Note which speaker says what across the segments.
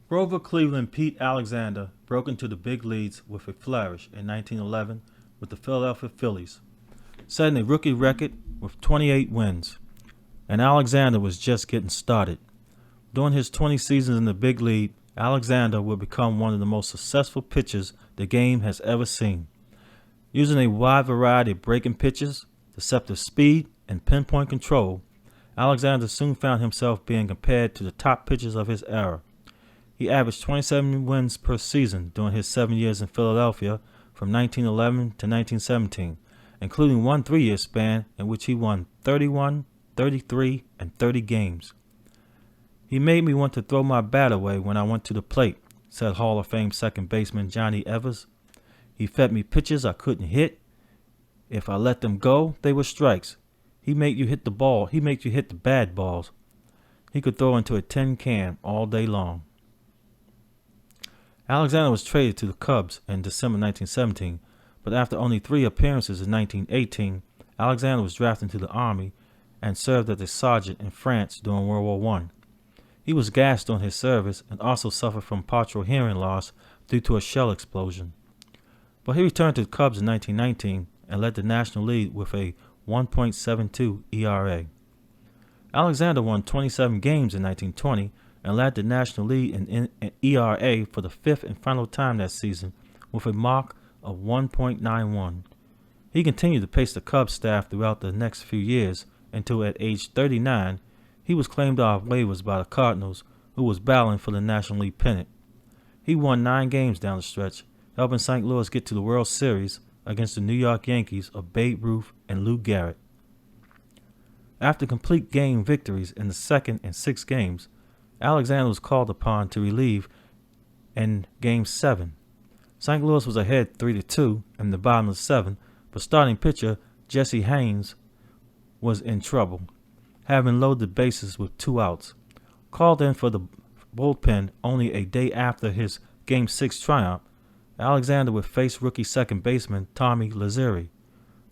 Speaker 1: Grover Cleveland Pete Alexander broke into the big leagues with a flourish in 1911 with the Philadelphia Phillies, setting a rookie record with 28 wins. And Alexander was just getting started. During his 20 seasons in the big league, Alexander would become one of the most successful pitchers the game has ever seen. Using a wide variety of breaking pitches, deceptive speed, and pinpoint control, Alexander soon found himself being compared to the top pitchers of his era. He averaged 27 wins per season during his 7 years in Philadelphia from 1911 to 1917, including one 3-year span in which he won 31, 33, and 30 games. "He made me want to throw my bat away when I went to the plate," said Hall of Fame second baseman Johnny Evers. "He fed me pitches I couldn't hit. If I let them go, they were strikes. He made you hit the ball. He made you hit the bad balls. He could throw into a tin can all day long." Alexander was traded to the Cubs in December 1917, but after only 3 appearances in 1918, Alexander was drafted into the Army and served as a sergeant in France during World War I. He was gassed during his service and also suffered from partial hearing loss due to a shell explosion. But he returned to the Cubs in 1919 and led the National League with a 1.72 ERA. Alexander won 27 games in 1920 and led the National League in ERA for the 5th and final time that season with a mark of 1.91. He continued to pace the Cubs staff throughout the next few years until at age 39, he was claimed off waivers by the Cardinals, who was battling for the National League pennant. He won 9 games down the stretch, helping St. Louis get to the World Series against the New York Yankees of Babe Ruth and Lou Gehrig. After complete game victories in the 2nd and 6th games, Alexander was called upon to relieve in Game 7. St. Louis was ahead 3-2 in the bottom of the 7th, but starting pitcher Jesse Haynes was in trouble, having loaded the bases with 2 outs. Called in for the bullpen only a day after his Game 6 triumph, Alexander would face rookie second baseman Tommy Lazzeri,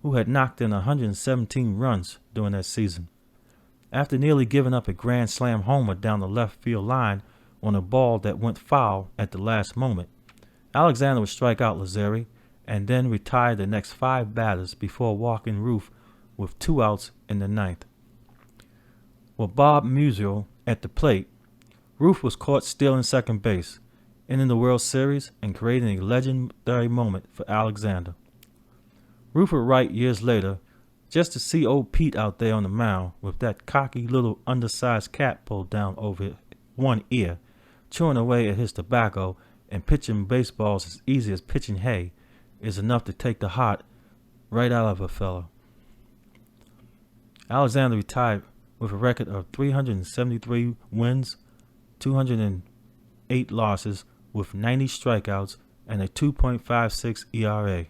Speaker 1: who had knocked in 117 runs during that season. After nearly giving up a grand slam homer down the left field line on a ball that went foul at the last moment, Alexander would strike out Lazzeri and then retire the next 5 batters before walking Ruth with 2 outs in the 9th. With Bob Musial at the plate, Ruth was caught stealing second base, ending the World Series and creating a legendary moment for Alexander. Ruth would write years later, "Just to see old Pete out there on the mound with that cocky little undersized cap pulled down over one ear, chewing away at his tobacco and pitching baseballs as easy as pitching hay is enough to take the heart right out of a fellow." Alexander retired with a record of 373 wins, 208 losses, with 90 strikeouts and a 2.56 ERA.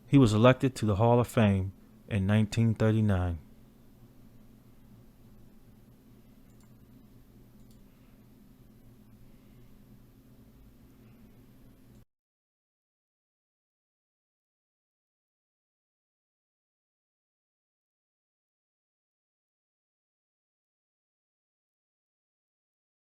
Speaker 1: He was elected to the Hall of Fame in 1939.